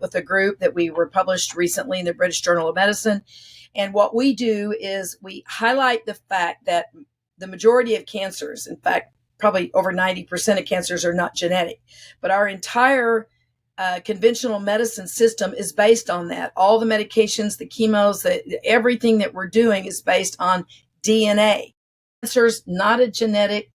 with a group that we were published recently in the British Journal of Medicine. And what we do is we highlight the fact that the majority of cancers, in fact, probably over 90% of cancers are not genetic, but our entire conventional medicine system is based on that. All the medications, the chemos, everything that we're doing is based on DNA. Cancer's not a genetic.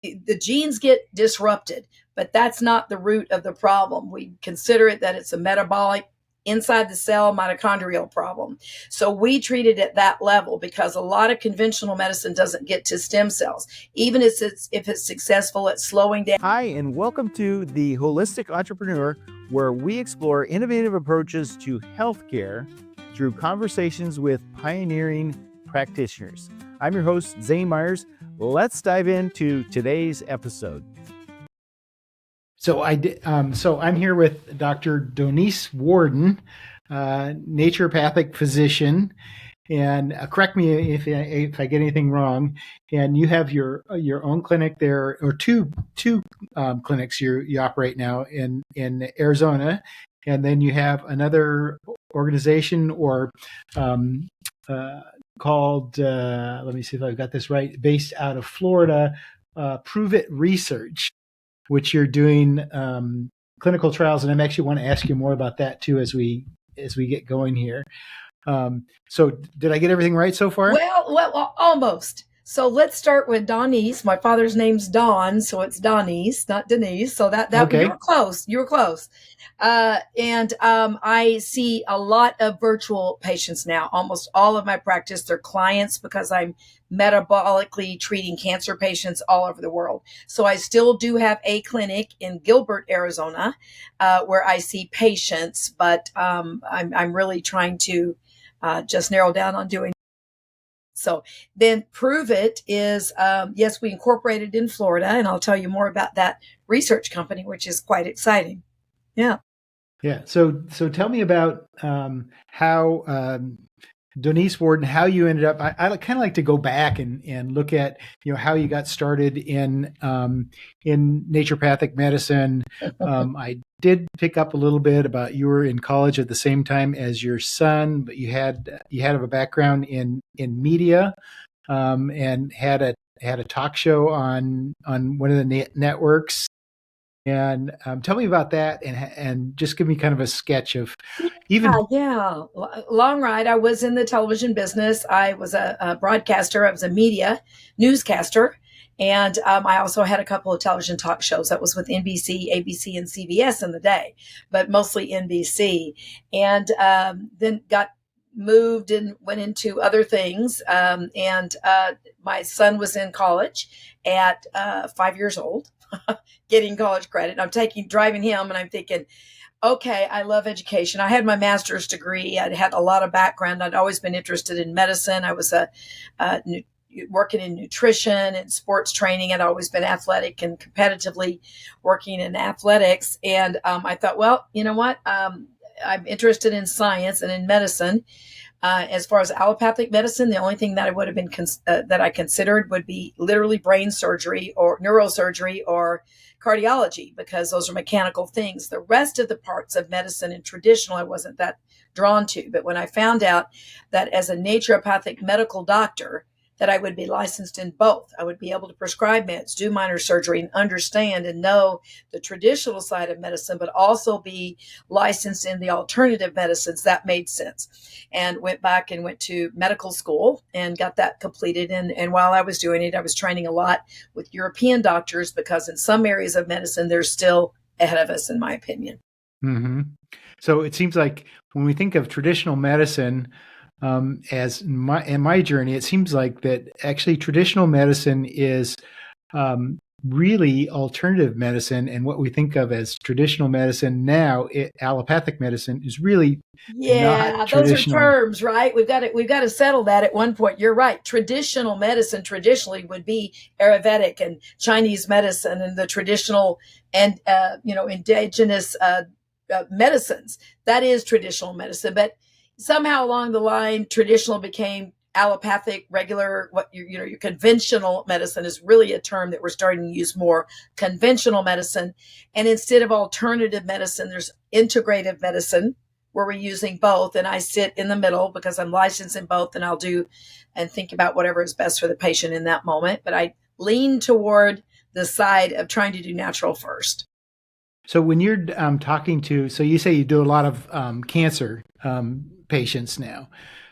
The genes get disrupted, but that's not the root of the problem. We consider it that it's a metabolic, inside the cell mitochondrial problem. So we treat it at that level because a lot of conventional medicine doesn't get to stem cells, even if it's successful at slowing down. Hi, and welcome to The Holistic Entrepreneur, where we explore innovative approaches to healthcare through conversations with pioneering practitioners. I'm your host, Zane Myers. Let's dive into today's episode. So I'm here with Dr. Donese Warden, naturopathic physician, and correct me if I get anything wrong. And you have your own clinic there, or two clinics you operate now in Arizona, and then you have another organization called let me see if I've got this right, based out of Florida, Prove It Research, which you're doing clinical trials, and I actually want to ask you more about that too as we get going here. So did I get everything right so far? Well, almost. So let's start with Donese. My father's name's Don, so it's Donese, not Denise. So that okay. You were close. And I see a lot of virtual patients now. Almost all of my practice, they're clients because I'm metabolically treating cancer patients all over the world. So I still do have a clinic in Gilbert, Arizona, where I see patients, but I'm really trying to just narrow down on doing. So then Prove It is, yes, we incorporated in Florida, and I'll tell you more about that research company, which is quite exciting. Yeah. Yeah. So tell me about how Donese Warden, how you ended up. I kind of like to go back and look at how you got started in naturopathic medicine. I did pick up a little bit about you were in college at the same time as your son, but you had a background in media, and had a talk show on one of the networks. And tell me about that, and just give me kind of a sketch of even. Yeah. Long ride. I was in the television business. I was a broadcaster. I was a media newscaster. And I also had a couple of television talk shows. That was with NBC, ABC, and CBS in the day, but mostly NBC. And then got moved and went into other things. And my son was in college at 5 years old. Getting college credit. I'm driving him, and I'm thinking, okay, I love education. I had my master's degree. I'd had a lot of background. I'd always been interested in medicine. I was working in nutrition and sports training. I'd always been athletic and competitively working in athletics. And I thought, well, you know what? I'm interested in science and in medicine. As far as allopathic medicine, the only thing that I would have been that I considered would be literally brain surgery or neurosurgery or cardiology, because those are mechanical things. The rest of the parts of medicine and traditional, I wasn't that drawn to. But when I found out that as a naturopathic medical doctor, that I would be licensed in both. I would be able to prescribe meds, do minor surgery, and understand and know the traditional side of medicine, but also be licensed in the alternative medicines. That made sense. And went back and went to medical school and got that completed. And while I was doing it, I was training a lot with European doctors, because in some areas of medicine, they're still ahead of us, in my opinion. Mm-hmm. So it seems like when we think of traditional medicine, as in my journey, it seems like that actually traditional medicine is really alternative medicine, and what we think of as traditional medicine now, allopathic medicine, is really not traditional. Those are terms, right? We've got to settle that at one point. You're right. Traditional medicine traditionally would be Ayurvedic and Chinese medicine and the traditional and indigenous medicines. That is traditional medicine, but somehow along the line, traditional became allopathic, regular, what your conventional medicine is really a term that we're starting to use more, conventional medicine. And instead of alternative medicine, there's integrative medicine, where we're using both. And I sit in the middle because I'm licensed in both, and I'll do and think about whatever is best for the patient in that moment. But I lean toward the side of trying to do natural first. So when you're talking to, so you say you do a lot of cancer patients now.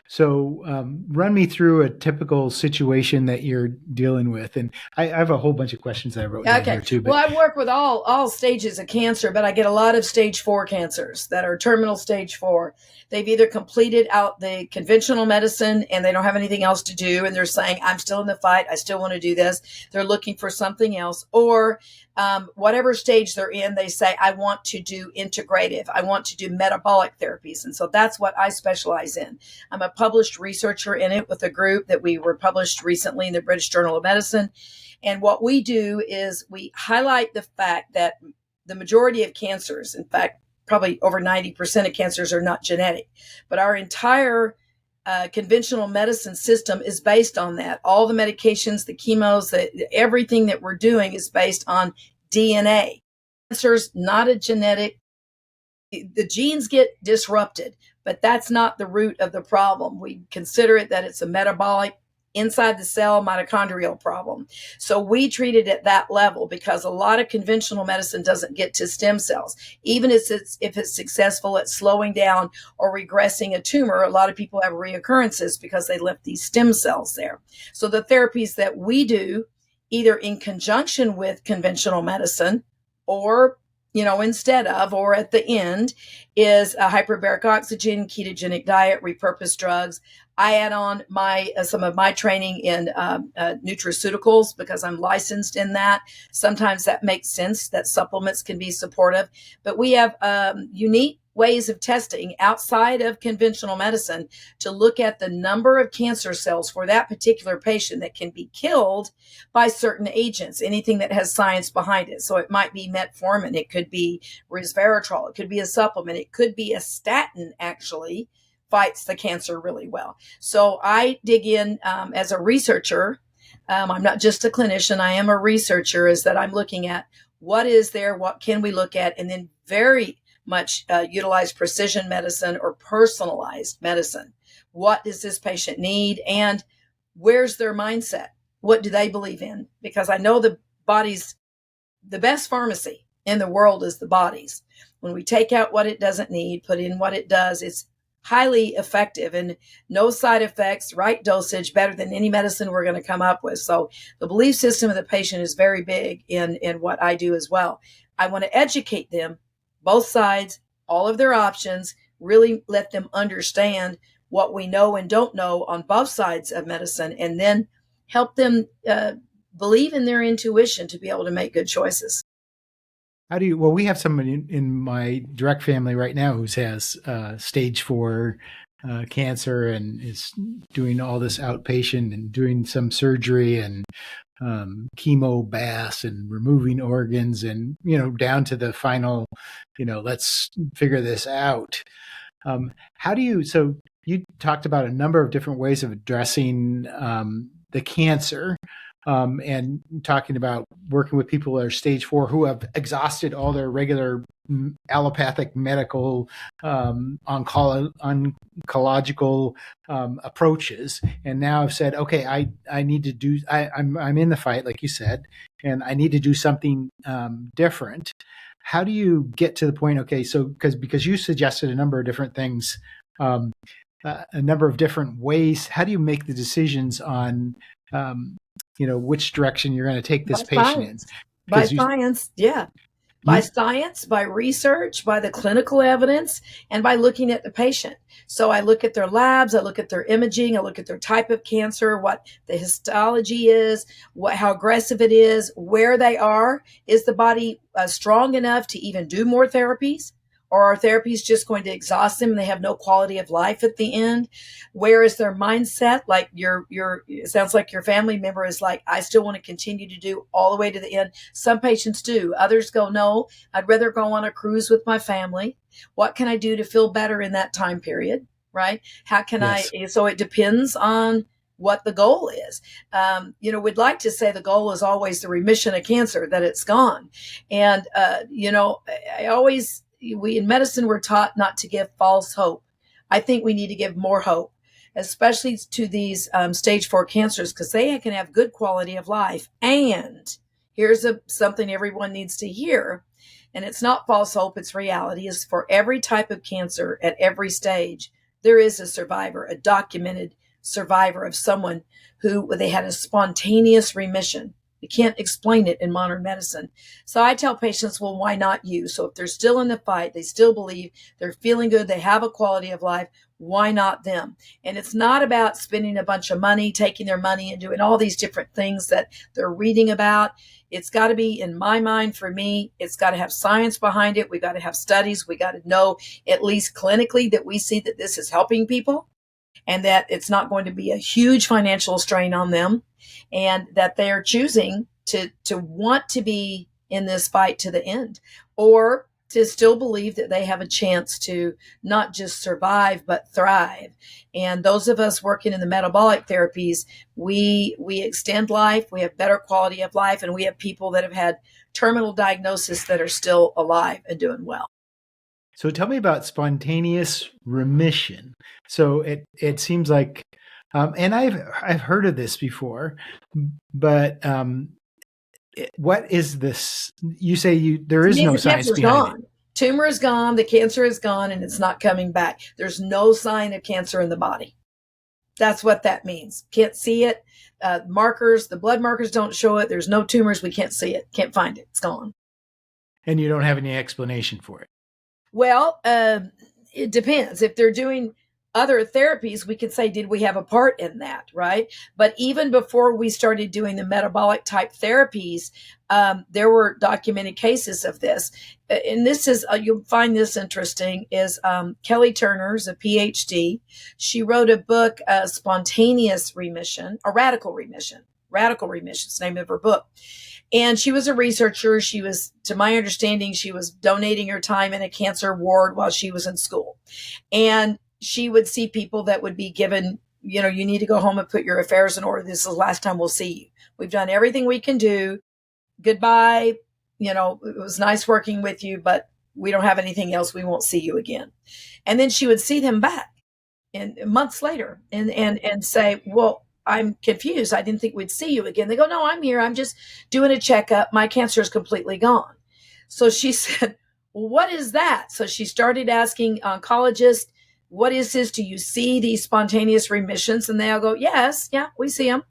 So run me through a typical situation that you're dealing with. And I have a whole bunch of questions that I wrote down here too. But well, I work with all stages of cancer, but I get a lot of stage 4 cancers that are terminal stage 4. They've either completed out the conventional medicine and they don't have anything else to do, and they're saying, I'm still in the fight, I still want to do this. They're looking for something else. Or whatever stage they're in, they say, I want to do integrative. I want to do metabolic therapies. And so that's what I specialize in. I'm a published researcher in it with a group that we were published recently in the British Journal of Medicine. And what we do is we highlight the fact that the majority of cancers, in fact, probably over 90% of cancers are not genetic, but our entire conventional medicine system is based on that. All the medications, the chemos, everything that we're doing is based on DNA. Cancer's not a genetic. The genes get disrupted, but that's not the root of the problem. We consider it that it's a metabolic, inside the cell mitochondrial problem. So we treat it at that level because a lot of conventional medicine doesn't get to stem cells. Even if it's successful at slowing down or regressing a tumor, a lot of people have reoccurrences because they left these stem cells there. So the therapies that we do, either in conjunction with conventional medicine or instead of, or at the end, is a hyperbaric oxygen, ketogenic diet, repurposed drugs. I add on some of my training in Nutraceuticals because I'm licensed in that. Sometimes that makes sense that supplements can be supportive, but we have unique ways of testing outside of conventional medicine to look at the number of cancer cells for that particular patient that can be killed by certain agents, anything that has science behind it. So it might be metformin, it could be resveratrol, it could be a supplement, it could be a statin actually fights the cancer really well. So I dig in as a researcher. I'm not just a clinician, I am a researcher, is that I'm looking at what is there, what can we look at, and then very much utilize precision medicine or personalized medicine. What does this patient need, and where's their mindset? What do they believe in? Because I know the best pharmacy in the world is the body's. When we take out what it doesn't need, put in what it does, it's highly effective and no side effects, right dosage, better than any medicine we're going to come up with. So the belief system of the patient is very big in what I do as well. I want to educate them, both sides, all of their options, really let them understand what we know and don't know on both sides of medicine, and then help them believe in their intuition to be able to make good choices. Well, we have somebody in my direct family right now who has stage 4 cancer and is doing all this outpatient and doing some surgery and chemo baths and removing organs and, down to the final, let's figure this out. So you talked about a number of different ways of addressing the cancer. And talking about working with people that are stage 4 who have exhausted all their regular allopathic medical oncological approaches, and now have said, okay, I need to do. I'm in the fight, like you said, and I need to do something different. How do you get to the point? Okay, so because you suggested a number of different things, a number of different ways. How do you make the decisions on which direction you're going to take this patient in? By science, yeah. By science, by research, by the clinical evidence, and by looking at the patient. So I look at their labs, I look at their imaging, I look at their type of cancer, what the histology is, how aggressive it is, where they are. Is the body strong enough to even do more therapies? Or are therapies just going to exhaust them and they have no quality of life at the end? Where is their mindset? Like it sounds like your family member is like, I still want to continue to do all the way to the end. Some patients do. Others go, no, I'd rather go on a cruise with my family. What can I do to feel better in that time period? Right? How can I? So it depends on what the goal is. We'd like to say the goal is always the remission of cancer, that it's gone. And, we in medicine, we're taught not to give false hope. I think we need to give more hope, especially to these stage 4 cancers, because they can have good quality of life. And here's something everyone needs to hear, and it's not false hope, it's reality, is for every type of cancer at every stage, there is a survivor, a documented survivor of someone who they had a spontaneous remission. You can't explain it in modern medicine. So I tell patients, well, why not you? So if they're still in the fight, they still believe, they're feeling good, they have a quality of life, why not them? And it's not about spending a bunch of money, taking their money and doing all these different things that they're reading about. It's got to be, in my mind, for me, it's got to have science behind it. We got to have studies. We got to know, at least clinically, that we see that this is helping people and that it's not going to be a huge financial strain on them, and that they are choosing to want to be in this fight to the end, or to still believe that they have a chance to not just survive, but thrive. And those of us working in the metabolic therapies, we extend life, we have better quality of life, and we have people that have had terminal diagnosis that are still alive and doing well. So tell me about spontaneous remission. So it seems like, and I've heard of this before, but what is this? You say there is no science behind it. Tumor is gone, the cancer is gone, and it's not coming back. There's no sign of cancer in the body. That's what that means. Can't see it. Markers, the blood markers don't show it. There's no tumors. We can't see it. Can't find it. It's gone. And you don't have any explanation for it. Well, it depends. If they're doing other therapies, we could say, did we have a part in that, right? But even before we started doing the metabolic type therapies, there were documented cases of this. And this is, you'll find this interesting, is Kelly Turner's a PhD. She wrote a book, Spontaneous Remission, or Radical Remission. Radical Remission is the name of her book. And she was a researcher. She was, to my understanding, she was donating her time in a cancer ward while she was in school. And she would see people that would be given, you need to go home and put your affairs in order. This is the last time we'll see you. We've done everything we can do. Goodbye. It was nice working with you, but we don't have anything else. We won't see you again. And then she would see them back months later and say, well, I'm confused. I didn't think we'd see you again. They go, no, I'm here. I'm just doing a checkup. My cancer is completely gone. So she said, well, what is that? So she started asking oncologists, what is this? Do you see these spontaneous remissions? And they all go, yes, yeah, we see them.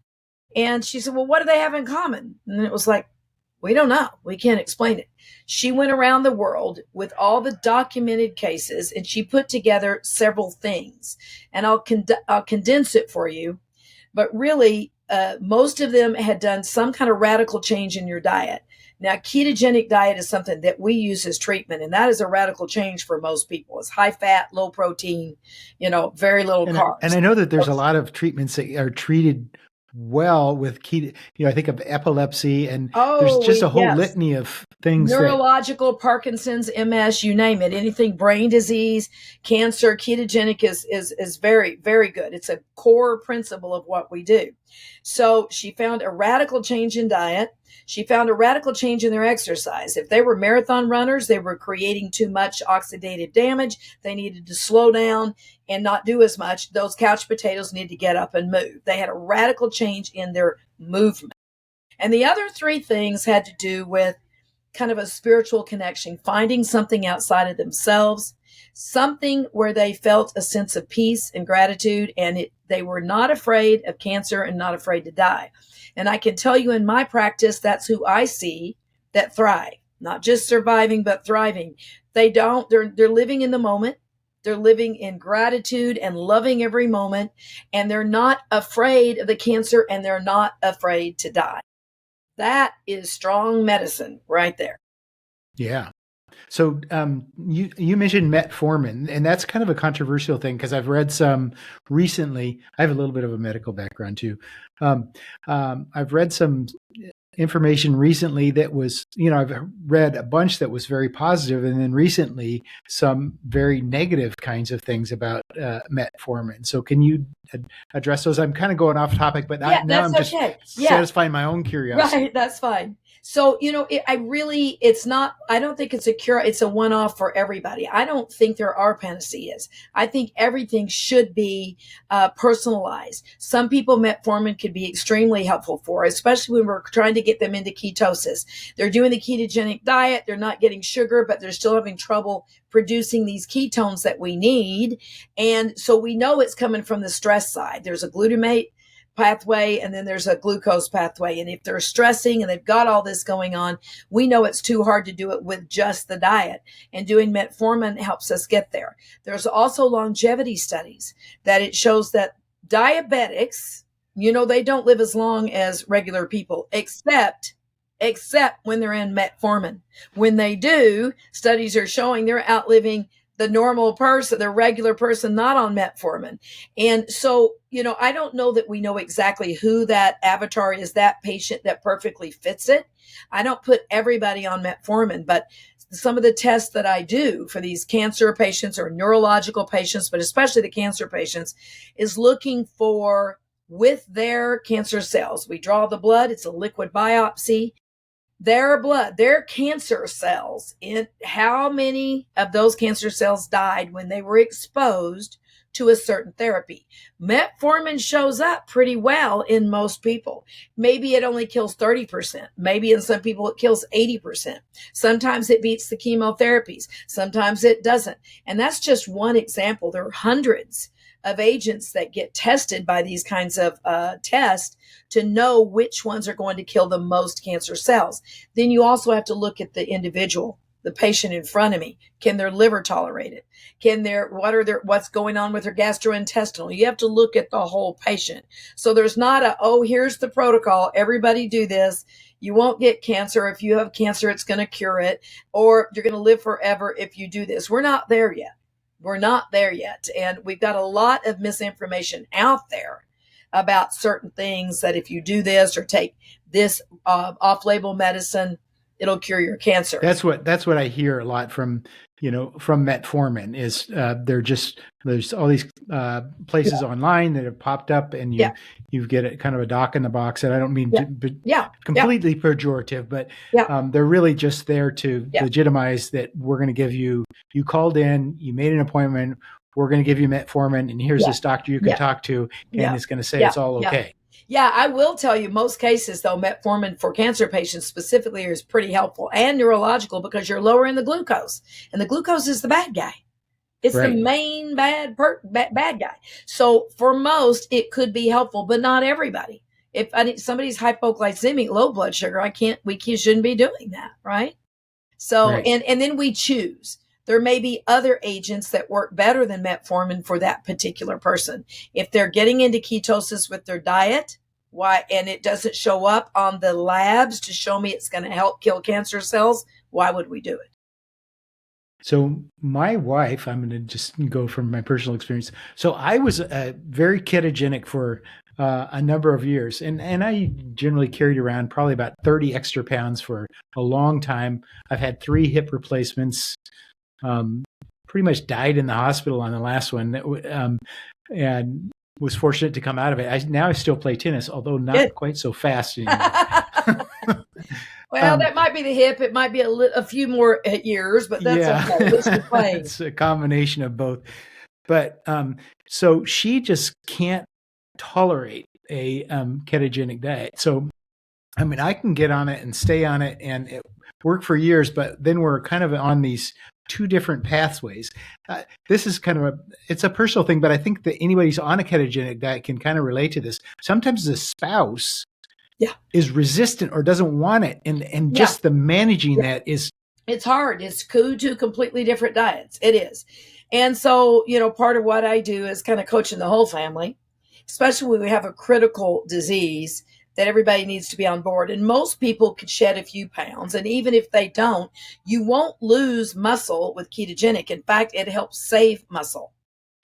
And she said, well, what do they have in common? And it was like, we don't know. We can't explain it. She went around the world with all the documented cases, and she put together several things. And I'll condense it for you. But really, most of them had done some kind of radical change in your diet. Now, ketogenic diet is something that we use as treatment, and that is a radical change for most people. It's high fat, low protein, very little carbs. And I know that there's a lot of treatments that are treated well with keto. I think of epilepsy, and there's just a whole litany of things. Neurological, Parkinson's, MS, you name it. Anything, brain disease, cancer, ketogenic is very, very good. It's a core principle of what we do. So she found a radical change in diet. She found a radical change in their exercise. If they were marathon runners, they were creating too much oxidative damage. They needed to slow down and not do as much. Those couch potatoes need to get up and move. They had a radical change in their movement. And the other three things had to do with kind of a spiritual connection, finding something outside of themselves, something where they felt a sense of peace and gratitude, and they were not afraid of cancer and not afraid to die. And I can tell you in my practice, that's who I see that thrive, not just surviving, but thriving. They're living in the moment. They're living in gratitude and loving every moment. And they're not afraid of the cancer, and they're not afraid to die. That is strong medicine right there. Yeah. So you mentioned metformin, and that's kind of a controversial thing because I've read some recently. I have a little bit of a medical background too. I've read some information recently that was, I've read a bunch that was very positive, and then recently some very negative kinds of things about metformin. So can you address those? I'm kind of going off topic, but Yeah, now that's I'm just okay. Yeah, satisfying my own curiosity. right. That's fine. So, it's not, I don't think it's a cure. It's a one-off for everybody. I don't think there are panaceas. I think everything should be personalized. Some people, metformin could be extremely helpful for, especially when we're trying to get them into ketosis. They're doing the ketogenic diet. They're not getting sugar, but they're still having trouble producing these ketones that we need. And so we know it's coming from the stress side. There's a glutamate pathway, and then there's a glucose pathway. And if they're stressing and they've got all this going on, we know it's too hard to do it with just the diet. And doing metformin helps us get there. There's also longevity studies that it shows that diabetics, they don't live as long as regular people, except when they're in metformin. When they do, studies are showing they're outliving the normal person, the regular person not on metformin. And so, I don't know that we know exactly who that avatar is, that patient that perfectly fits it. I don't put everybody on metformin, but some of the tests that I do for these cancer patients or neurological patients, but especially the cancer patients, is looking for, with their cancer cells, we draw the blood, it's a liquid biopsy, their blood, their cancer cells, in how many of those cancer cells died when they were exposed to a certain therapy. Metformin shows up pretty well in most people. Maybe it only kills 30%. Maybe in some people it kills 80%. Sometimes it beats the chemotherapies. Sometimes it doesn't. And that's just one example. There are hundreds of agents that get tested by these kinds of tests to know which ones are going to kill the most cancer cells. Then you also have to look at the individual, the patient in front of me. Can their liver tolerate it? What's going on with their gastrointestinal? You have to look at the whole patient. So there's not here's the protocol. Everybody do this. You won't get cancer. If you have cancer, it's going to cure it, or you're going to live forever if you do this. We're not there yet. We're not there yet. And we've got a lot of misinformation out there about certain things, that if you do this or take this off-label medicine, it'll cure your cancer. That's what I hear a lot from metformin is there's all these places online that have popped up, and you get it kind of a doc in the box. And I don't mean to be completely pejorative, but they're really just there to legitimize that we're going to give you called in, you made an appointment, we're going to give you metformin, and here's this doctor you can talk to, and it's going to say it's all okay. Yeah, I will tell you, most cases, though, metformin for cancer patients specifically is pretty helpful, and neurological, because you're lowering the glucose. And the glucose is the bad guy. It's the main bad guy. So for most, it could be helpful, but not everybody. If somebody's hypoglycemic, low blood sugar, we shouldn't be doing that, right? So, and then we choose. There may be other agents that work better than metformin for that particular person. If they're getting into ketosis with their diet, and it doesn't show up on the labs to show me it's going to help kill cancer cells, why would we do it? So my wife, I'm going to just go from my personal experience. So I was very ketogenic for a number of years, and I generally carried around probably about 30 extra pounds for a long time. I've had 3 hip replacements. Pretty much died in the hospital on the last one, and was fortunate to come out of it. Now I still play tennis, although not quite so fast anymore. Well, that might be the hip. It might be a few more years, but that's okay. At least you're playing. It's a combination of both. But so she just can't tolerate a ketogenic diet. So, I mean, I can get on it and stay on it and it work for years, but then we're kind of on these 2 different pathways. This is kind of it's a personal thing, but I think that anybody who's on a ketogenic diet can kind of relate to this. Sometimes the spouse is resistant or doesn't want it. And just the managing that is. It's hard. It's 2 completely different diets. It is. And so, part of what I do is kind of coaching the whole family, especially when we have a critical disease that everybody needs to be on board. And most people could shed a few pounds. And even if they don't, you won't lose muscle with ketogenic. In fact, it helps save muscle.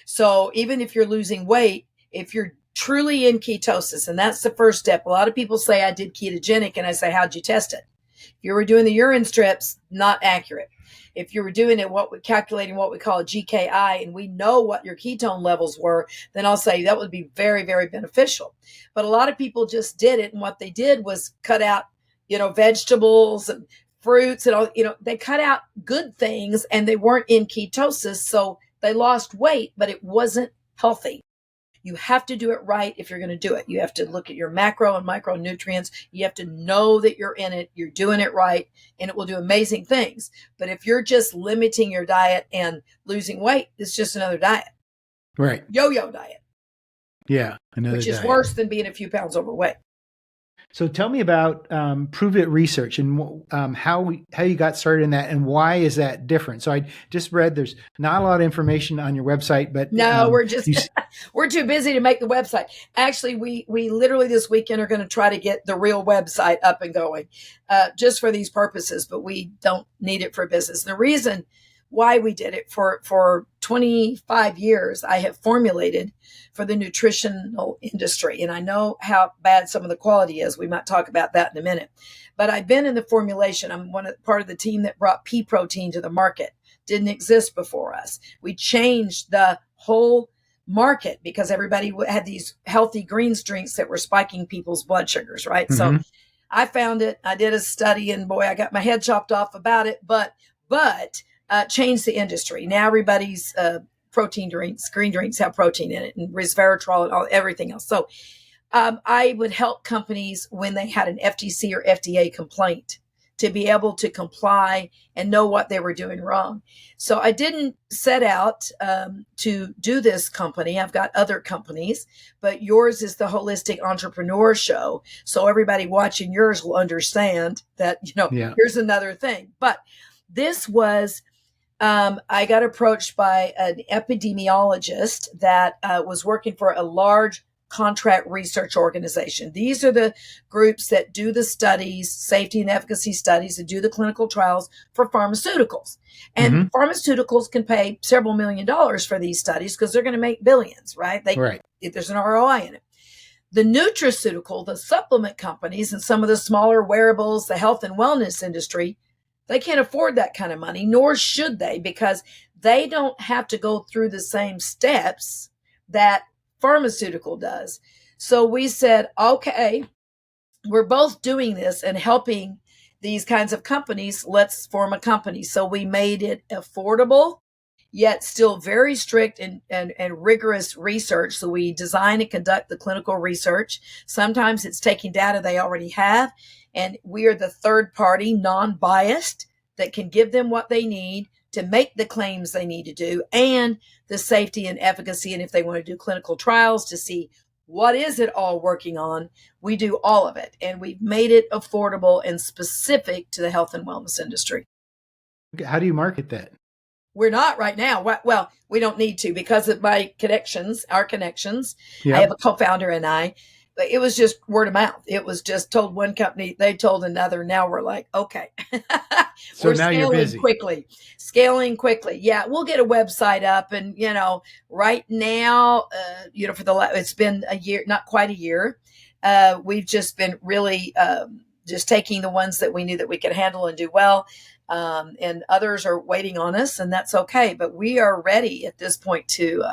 So even if you're losing weight, if you're truly in ketosis. And that's the first step. A lot of people say I did ketogenic, and I say, how'd you test it? If you were doing the urine strips, not accurate. If you were doing it, calculating what we call a GKI, and we know what your ketone levels were, then I'll say that would be very, very beneficial. But a lot of people just did it. And what they did was cut out, vegetables and fruits and all, they cut out good things, and they weren't in ketosis. So they lost weight, but it wasn't healthy. You have to do it right if you're going to do it. You have to look at your macro and micronutrients. You have to know that you're in it, you're doing it right, and it will do amazing things. But if you're just limiting your diet and losing weight, it's just another diet. Right. Yo-yo diet. Yeah. Which is worse than being a few pounds overweight. So tell me about Prove It research and how you got started in that, and why is that different? So I just read there's not a lot of information on your website, but no, we're just we're too busy to make the website. Actually, we literally this weekend are going to try to get the real website up and going, just for these purposes. But we don't need it for business. And the reason why we did it, for 25 years, I have formulated for the nutritional industry. And I know how bad some of the quality is. We might talk about that in a minute. But I've been in the formulation. I'm part of the team that brought pea protein to the market. Didn't exist before us. We changed the whole market because everybody had these healthy greens drinks that were spiking people's blood sugars, right? Mm-hmm. So I found it. I did a study, and boy, I got my head chopped off about it. But changed the industry. Now everybody's protein drinks, green drinks have protein in it, and resveratrol and everything else. So I would help companies when they had an FTC or FDA complaint to be able to comply and know what they were doing wrong. So I didn't set out to do this company. I've got other companies, but yours is the Holistic Entrepreneur Show. So everybody watching yours will understand that, Here's another thing. But this was, I got approached by an epidemiologist that was working for a large contract research organization. These are the groups that do the studies, safety and efficacy studies, and do the clinical trials for pharmaceuticals. And pharmaceuticals can pay several $1 million for these studies because they're going to make billions, right? There's an ROI in it. The nutraceutical, the supplement companies, and some of the smaller wearables, the health and wellness industry, they can't afford that kind of money, nor should they, because they don't have to go through the same steps that pharmaceutical does. So we said, okay, we're both doing this and helping these kinds of companies. Let's form a company. So we made it affordable, yet still very strict and rigorous research. So we design and conduct the clinical research. Sometimes it's taking data they already have, and we are the third party, non-biased, that can give them what they need to make the claims they need to do, and the safety and efficacy. And if they want to do clinical trials to see what is it all working on, we do all of it. And we've made it affordable and specific to the health and wellness industry. How do you market that? We're not right now. Well, we don't need to because of our connections. Yep. I have a co-founder and it was just word of mouth. It was just told one company, they told another. Now we're like, okay. So now you're busy. Scaling quickly. Yeah, we'll get a website up, and right now, it's been a year, not quite a year. We've just been really just taking the ones that we knew that we could handle and do well. And others are waiting on us, and that's okay. But we are ready at this point to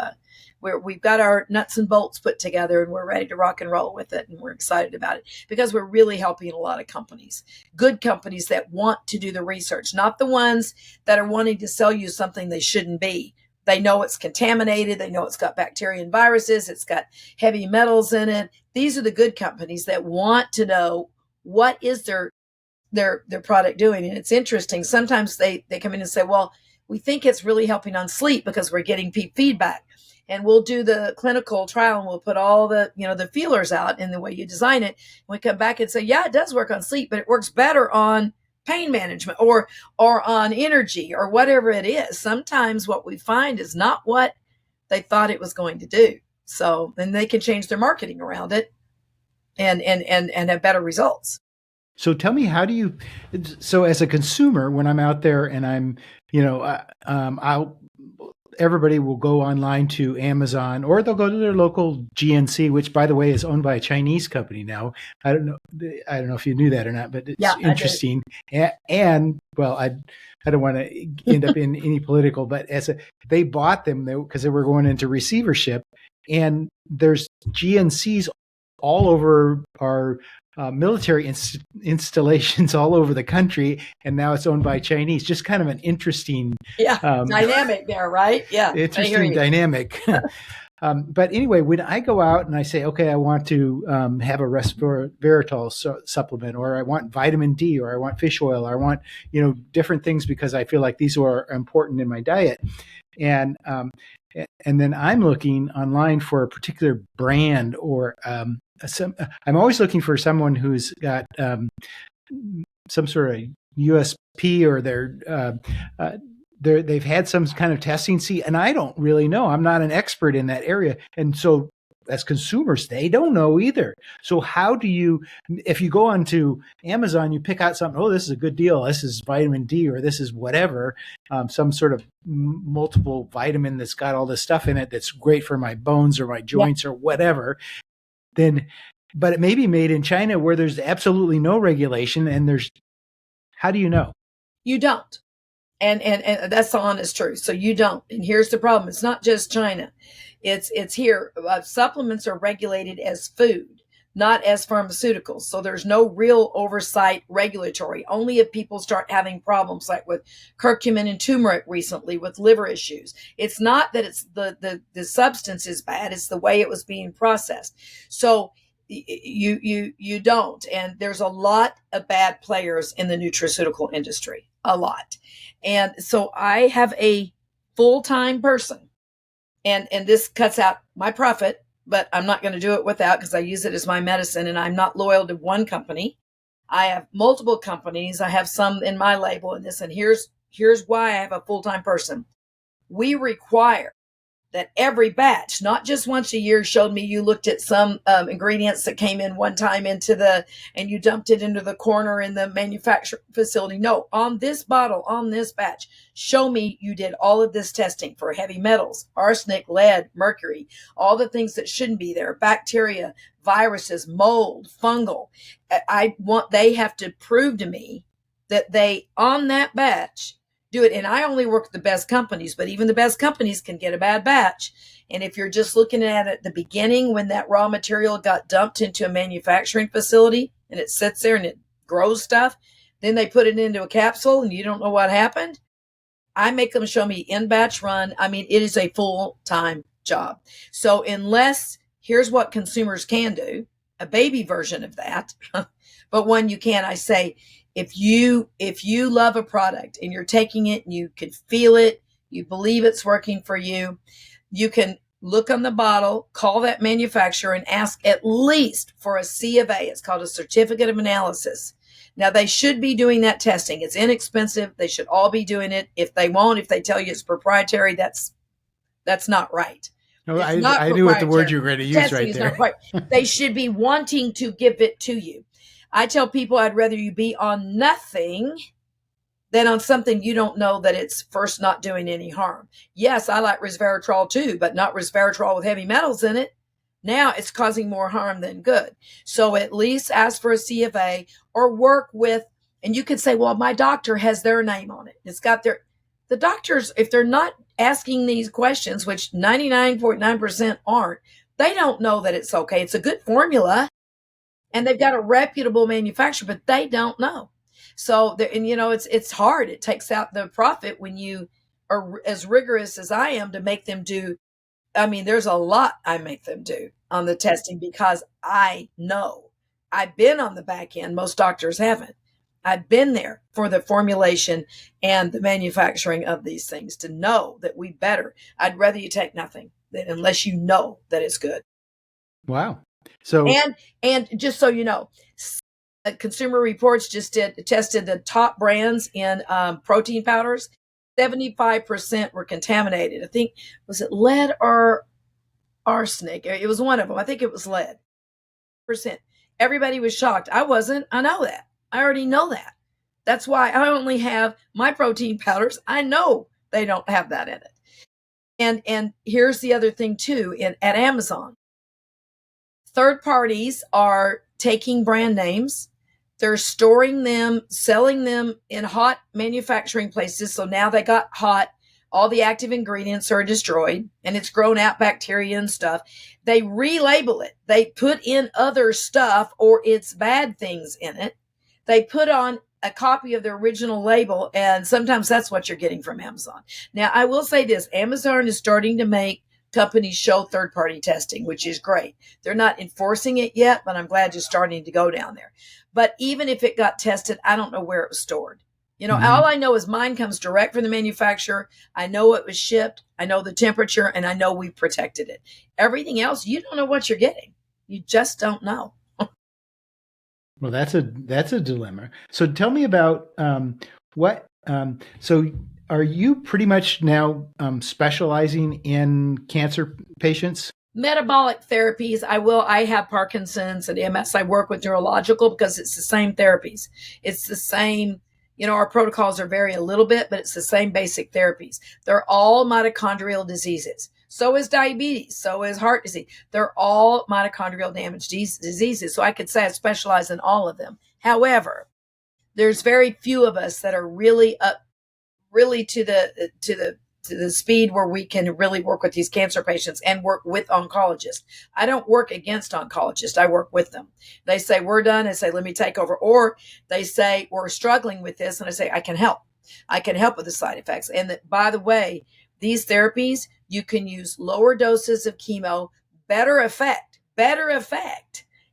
we've got our nuts and bolts put together, and we're ready to rock and roll with it. And we're excited about it because we're really helping a lot of companies, good companies that want to do the research, not the ones that are wanting to sell you something they shouldn't be. They know it's contaminated. They know it's got bacteria and viruses. It's got heavy metals in it. These are the good companies that want to know what is their product doing. And it's interesting. Sometimes they come in and say, well, we think it's really helping on sleep because we're getting feedback. And we'll do the clinical trial, and we'll put all the, the feelers out in the way you design it. We come back and say, yeah, it does work on sleep, but it works better on pain management or on energy or whatever it is. Sometimes what we find is not what they thought it was going to do. So then they can change their marketing around it and have better results. So tell me, so as a consumer, when I'm out there and I'm, everybody will go online to Amazon, or they'll go to their local GNC, which, by the way, is owned by a Chinese company now. I don't know if you knew that or not, but it's Yeah, interesting. And well, I don't want to end up in any political, but they bought them because they were going into receivership, and there's GNCs all over our military installations all over the country, and now it's owned by Chinese. Just kind of an interesting, dynamic there, right? Yeah, interesting dynamic. But anyway, when I go out and I say, okay, I want to have a resveratrol supplement, or I want vitamin D, or I want fish oil, or I want different things because I feel like these are important in my diet, and then I'm looking online for a particular brand, or I'm always looking for someone who's got some sort of USP, or they've had some kind of testing. See, and I don't really know. I'm not an expert in that area, and so as consumers, they don't know either. So how do you, if you go onto Amazon, you pick out something, oh, this is a good deal, this is vitamin D, or this is whatever, some sort of multiple vitamin that's got all this stuff in it that's great for my bones or my joints or whatever, then, but it may be made in China where there's absolutely no regulation, and how do you know? You don't. And that's the honest truth. So you don't. And here's the problem. It's not just China. It's here. Supplements are regulated as food, not as pharmaceuticals. So there's no real oversight regulatory. Only if people start having problems, like with curcumin and turmeric recently with liver issues. It's not that it's the substance is bad. It's the way it was being processed. So you don't. And there's a lot of bad players in the nutraceutical industry, a lot. And so I have a full-time person, and this cuts out my profit, but I'm not going to do it without, because I use it as my medicine, and I'm not loyal to one company. I have multiple companies. I have some in my label in this, and here's why I have a full-time person. We require that every batch, not just once a year, showed me you looked at some ingredients that came in one time and you dumped it into the corner in the manufacturing facility. No, on this bottle, on this batch, show me you did all of this testing for heavy metals, arsenic, lead, mercury, all the things that shouldn't be there, bacteria, viruses, mold, fungal. They have to prove to me that they, on that batch, do it. And I only work with the best companies, but even the best companies can get a bad batch. And if you're just looking at it at the beginning, when that raw material got dumped into a manufacturing facility and it sits there and it grows stuff, then they put it into a capsule and you don't know what happened. I make them show me in batch run. I mean, it is a full-time job. So here's what consumers can do, a baby version of that, but one you can, I say, if you love a product and you're taking it and you can feel it, you believe it's working for you, you can look on the bottle, call that manufacturer and ask at least for a C of A. It's called a certificate of analysis. Now, they should be doing that testing. It's inexpensive. They should all be doing it. If they won't, if they tell you it's proprietary, that's not right. No, I knew what the word you were going to use testing right there. They should be wanting to give it to you. I tell people I'd rather you be on nothing than on something you don't know that it's first not doing any harm. Yes, I like resveratrol too, but not resveratrol with heavy metals in it. Now it's causing more harm than good. So at least ask for a C of A, or work with, and you could say, well, my doctor has their name on it. It's got the doctors, if they're not asking these questions, which 99.9% aren't, they don't know that it's okay. It's a good formula. And they've got a reputable manufacturer, but they don't know. So, it's hard. It takes out the profit when you are as rigorous as I am to make them do. I mean, there's a lot I make them do on the testing because I know. I've been on the back end. Most doctors haven't. I've been there for the formulation and the manufacturing of these things to know that I'd rather you take nothing unless you know that it's good. Wow. So and just so you know, Consumer Reports just tested the top brands in protein powders. 75% were contaminated. I think, was it lead or arsenic? It was one of them. I think it was lead. %. Everybody was shocked. I wasn't. I know that. I already know that. That's why I only have my protein powders. I know they don't have that in it. And here's the other thing too, at Amazon, third parties are taking brand names, they're storing them, selling them in hot manufacturing places. So now they got hot, all the active ingredients are destroyed, and it's grown out bacteria and stuff. They relabel it. They put in other stuff or it's bad things in it. They put on a copy of the original label, and sometimes that's what you're getting from Amazon. Now, I will say this, Amazon is starting to make companies show third-party testing, which is great. They're not enforcing it yet, but I'm glad you're starting to go down there. But even if it got tested, I don't know where it was stored. All I know is mine comes direct from the manufacturer. I know it was shipped. I know the temperature, and I know we protected it. Everything else, you don't know what you're getting. You just don't know. Well, that's a dilemma. So tell me about what. So are you pretty much now specializing in cancer patients? Metabolic therapies. I have Parkinson's and MS. I work with Neurological because it's the same therapies. It's the same. Our protocols are vary a little bit, but it's the same basic therapies. They're all mitochondrial diseases. So is diabetes. So is heart disease. They're all mitochondrial damage diseases. So I could say I specialize in all of them. However, there's very few of us that are really to the speed where we can really work with these cancer patients and work with oncologists. I don't work against oncologists. I work with them. They say, we're done. I say, let me take over. Or they say, we're struggling with this. And I say, I can help. I can help with the side effects. And that, by the way, these therapies, you can use lower doses of chemo, better effect,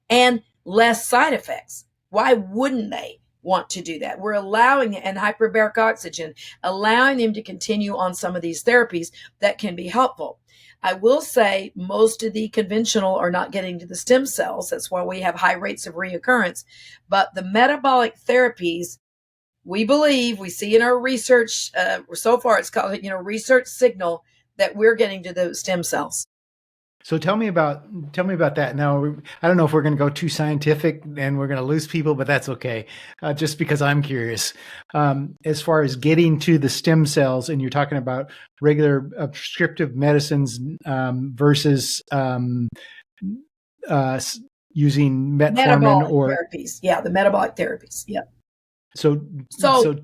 and less side effects. Why wouldn't they want to do that? We're allowing it, and hyperbaric oxygen, allowing them to continue on some of these therapies that can be helpful. I will say most of the conventional are not getting to the stem cells. That's why we have high rates of reoccurrence. But the metabolic therapies, we believe, we see in our research, so far it's called, research signal that we're getting to those stem cells. So tell me about that. Now, I don't know if we're going to go too scientific and we're going to lose people, but that's okay. Just because I'm curious, as far as getting to the stem cells, and you're talking about regular prescriptive medicines versus using metformin or therapies. Yeah, the metabolic therapies. Yeah. So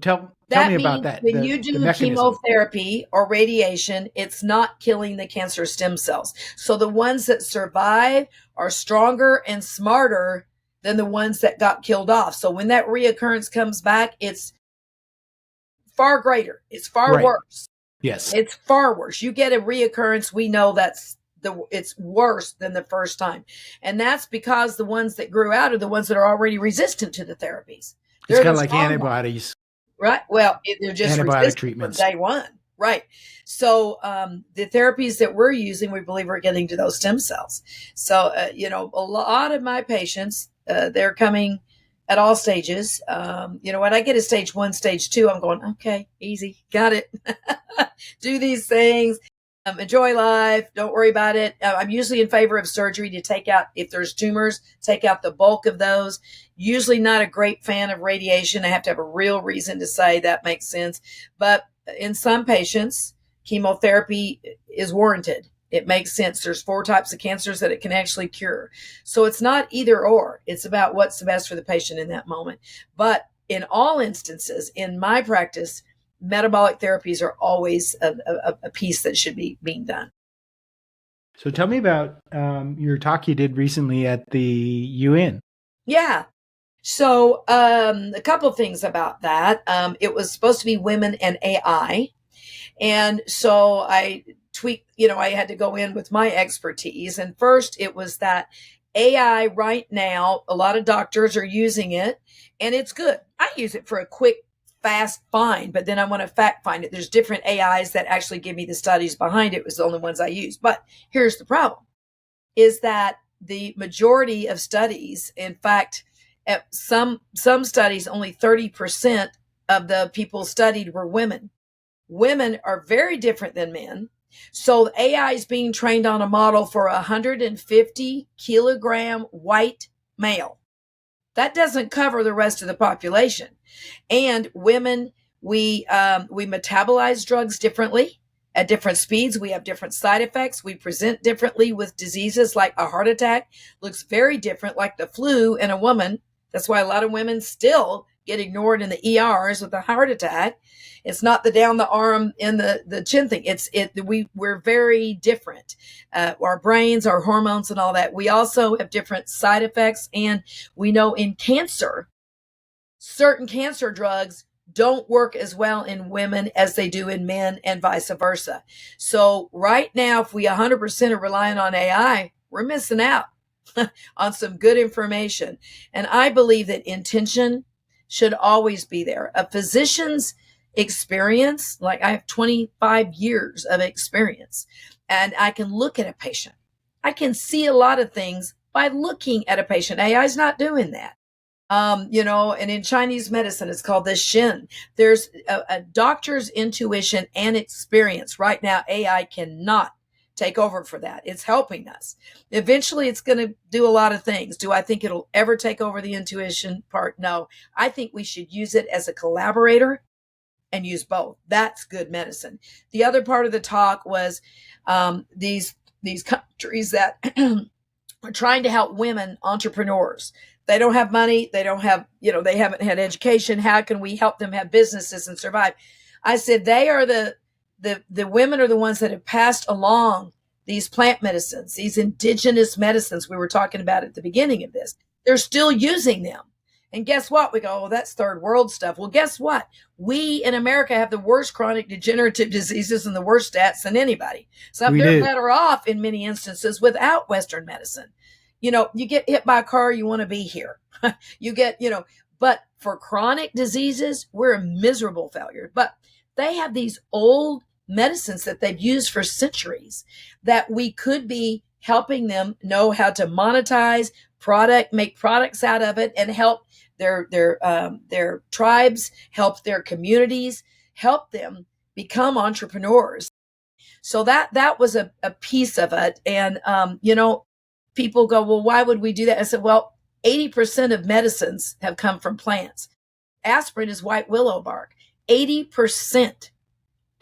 tell me about that. When you do chemotherapy or radiation, it's not killing the cancer stem cells. So the ones that survive are stronger and smarter than the ones that got killed off. So when that reoccurrence comes back, it's far greater. It's far worse. Yes. It's far worse. You get a reoccurrence, we know it's worse than the first time. And that's because the ones that grew out are the ones that are already resistant to the therapies. It's kind of like antibodies. Right. Well, they're just antibiotic treatments from day one. Right. So the therapies that we're using, we believe are getting to those stem cells. So, a lot of my patients, they're coming at all stages. When I get a stage 1, stage 2, I'm going, okay, easy, got it. Do these things. Enjoy life. Don't worry about it. I'm usually in favor of surgery to take out, if there's tumors, take out the bulk of those. Usually not a great fan of radiation. I have to have a real reason to say that makes sense. But in some patients, chemotherapy is warranted. It makes sense. There's 4 types of cancers that it can actually cure. So it's not either or. It's about what's the best for the patient in that moment. But in all instances, in my practice, metabolic therapies are always a piece that should be being done. So tell me about your talk you did recently at the UN. Yeah. So a couple of things about that. It was supposed to be women and AI. And so I tweaked, I had to go in with my expertise. And first it was that AI right now, a lot of doctors are using it and it's good. I use it for a quick, fast find, but then I want to fact find it. There's different AIs that actually give me the studies behind it. It was the only ones I use. But here's the problem is that the majority of studies, in fact, at some studies, only 30% of the people studied were women. Women are very different than men. So the AI is being trained on a model for 150 kilogram white male. That doesn't cover the rest of the population. And women, we metabolize drugs differently. at different speeds. We have different side effects. We present differently with diseases. Like a heart attack looks very different like the flu in a woman. That's why a lot of women still get ignored in the ERs with a heart attack. It's not the down the arm and the chin thing. We're very different. Our brains, our hormones and all that. We also have different side effects. And we know in cancer, certain cancer drugs don't work as well in women as they do in men and vice versa. So right now, if we 100% are relying on AI, we're missing out on some good information. And I believe that intention should always be there. A physician's experience, like I have 25 years of experience, and I can look at a patient. I can see a lot of things by looking at a patient. AI is not doing that. And in Chinese medicine, it's called the Shin. There's a doctor's intuition and experience. Right now, AI cannot take over for that. It's helping us. Eventually, it's going to do a lot of things. Do I think it'll ever take over the intuition part? No. I think we should use it as a collaborator and use both. That's good medicine. The other part of the talk was these countries that are trying to help women entrepreneurs. They don't have money. They don't have, they haven't had education. How can we help them have businesses and survive? I said, they are the women are the ones that have passed along these plant medicines, these indigenous medicines we were talking about at the beginning of this. They're still using them. And guess what? We go, oh, that's third world stuff. Well, guess what? We in America have the worst chronic degenerative diseases and the worst stats than anybody. So they're better off in many instances without Western medicine. You get hit by a car, you want to be here. But for chronic diseases, we're a miserable failure. But they have these old medicines that they've used for centuries that we could be helping them know how to monetize make products out of it, and help their tribes, help their communities, help them become entrepreneurs. So that was a piece of it. And, people go, well, why would we do that? I said, well, 80% of medicines have come from plants. Aspirin is white willow bark. 80%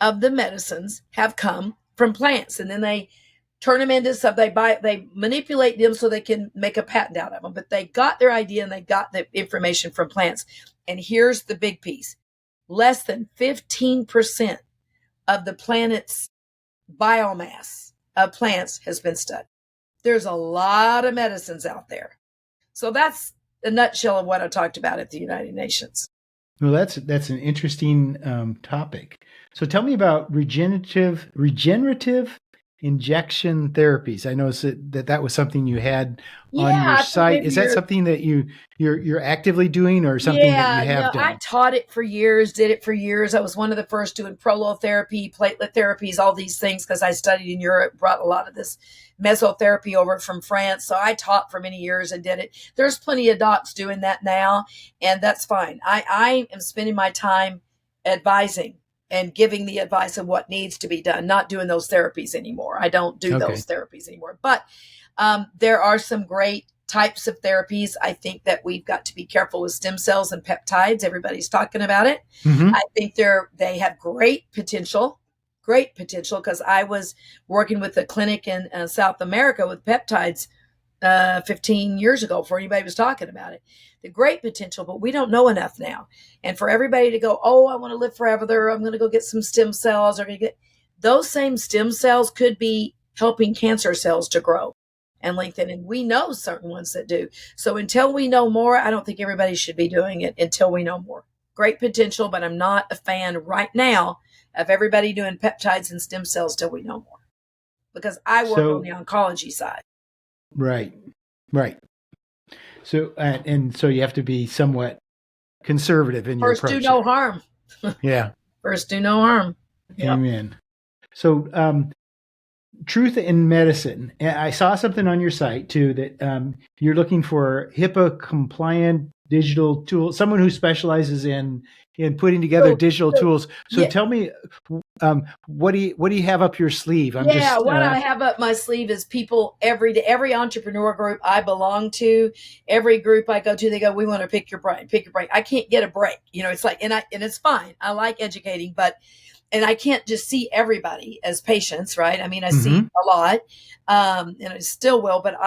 of the medicines have come from plants. And then they turn them into stuff. They manipulate them so they can make a patent out of them. But they got their idea and they got the information from plants. And here's the big piece. Less than 15% of the planet's biomass of plants has been studied. There's a lot of medicines out there. So that's a nutshell of what I talked about at the United Nations. Well, that's an interesting topic. So tell me about regenerative injection therapies. I noticed that was something you had on your site. Is that something that you're actively doing, or something that you have done? I taught it for years, did it for years. I was one of the first doing prolotherapy, platelet therapies, all these things, because I studied in Europe, brought a lot of this mesotherapy over from France. So I taught for many years and did it. There's plenty of docs doing that now, and that's fine. I am spending my time advising and giving the advice of what needs to be done, not doing those therapies anymore. I don't do those therapies anymore. But there are some great types of therapies. I think that we've got to be careful with stem cells and peptides. Everybody's talking about it. Mm-hmm. I think they have great potential, because I was working with a clinic in South America with peptides 15 years ago before anybody was talking about it. The great potential, but we don't know enough now. And for everybody to go, oh, I want to live forever, I'm going to go get some stem cells, or those same stem cells could be helping cancer cells to grow and lengthen. And we know certain ones that do. So until we know more, I don't think everybody should be doing it until we know more. Great potential, but I'm not a fan right now of everybody doing peptides and stem cells till we know more, because I work on the oncology side. Right. So, so you have to be somewhat conservative in your approach. First, do no harm. Yeah. First, do no harm. Amen. So, truth in medicine. I saw something on your site too, that you're looking for HIPAA compliant digital tools, someone who specializes in putting together digital tools. So tell me, what do you have up your sleeve? What I have up my sleeve is people every day, every entrepreneur group I belong to, every group I go to, they go, we want to pick your brain. I can't get a break. It's like, and it's fine. I like educating, but and I can't just see everybody as patients, right? I mean, I see Mm-hmm. a lot, and I still will, but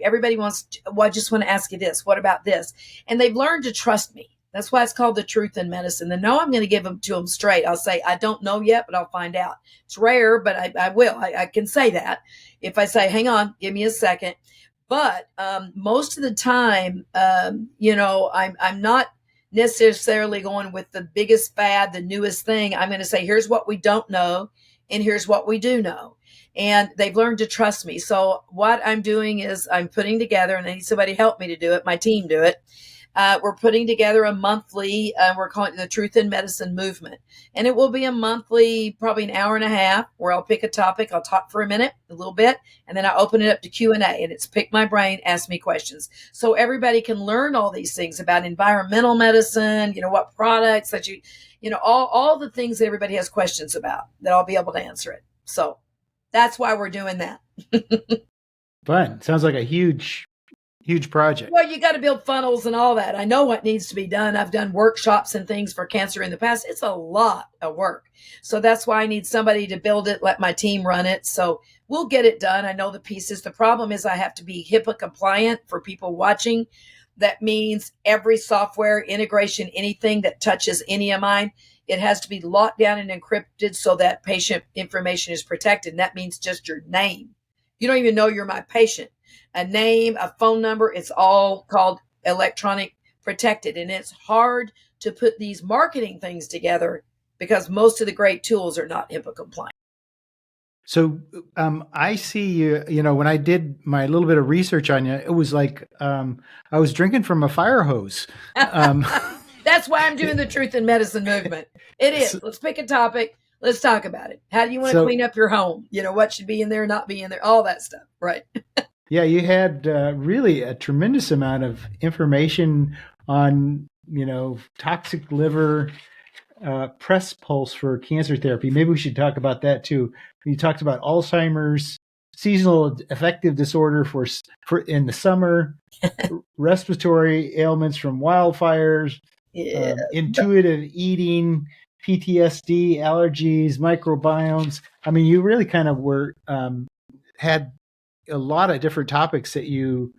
everybody wants to, well, I just want to ask you this. What about this? And they've learned to trust me. That's why it's called the truth in medicine. They know I'm going to give them to them straight. I'll say, I don't know yet, but I'll find out. It's rare, but I will. I can say that. If I say, hang on, give me a second. But most of the time, I'm not necessarily going with the biggest fad, the newest thing. I'm going to say, here's what we don't know, and here's what we do know. And they've learned to trust me. So what I'm doing is I'm putting together, and I need somebody to help me to do it, my team do it. We're putting together a monthly, we're calling it the Truth in Medicine Movement. And it will be a monthly, probably an hour and a half, where I'll pick a topic. I'll talk for a minute, a little bit, and then I open it up to Q&A. And it's pick my brain, ask me questions. So everybody can learn all these things about environmental medicine, what products that all the things that everybody has questions about, that I'll be able to answer it. So that's why we're doing that. Fun. Sounds like a huge project. Well, you got to build funnels and all that. I know what needs to be done. I've done workshops and things for cancer in the past. It's a lot of work. So that's why I need somebody to build it, let my team run it. So we'll get it done. I know the pieces. The problem is I have to be HIPAA compliant for people watching. That means every software integration, anything that touches any of mine, it has to be locked down and encrypted so that patient information is protected. And that means just your name. You don't even know you're my patient. A name, a phone number, it's all called electronic protected. And it's hard to put these marketing things together because most of the great tools are not HIPAA compliant. So I see you, when I did my little bit of research on you, it was like I was drinking from a fire hose. That's why I'm doing the Truth in Medicine movement. It is. Let's pick a topic. Let's talk about it. How do you want to clean up your home? What should be in there, not be in there, all that stuff. Right. Yeah, you had really a tremendous amount of information on, toxic liver, press pulse for cancer therapy. Maybe we should talk about that too. You talked about Alzheimer's, seasonal affective disorder for in the summer, respiratory ailments from wildfires, intuitive eating, PTSD, allergies, microbiomes. I mean, you really kind of had a lot of different topics that you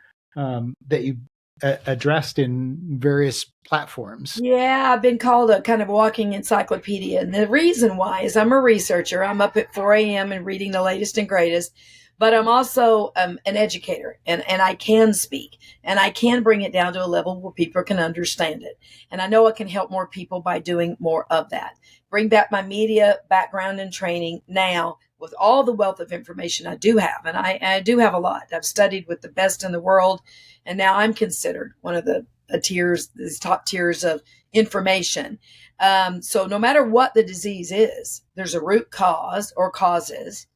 addressed in various platforms. Yeah, I've been called a kind of walking encyclopedia. And the reason why is I'm a researcher. I'm up at 4 a.m. and reading the latest and greatest. But I'm also an educator, and I can speak, and I can bring it down to a level where people can understand it. And I know I can help more people by doing more of that. Bring back my media background and training now with all the wealth of information I do have. And I do have a lot. I've studied with the best in the world, and now I'm considered one of the tiers, these top tiers of information. So no matter what the disease is, there's a root cause or causes.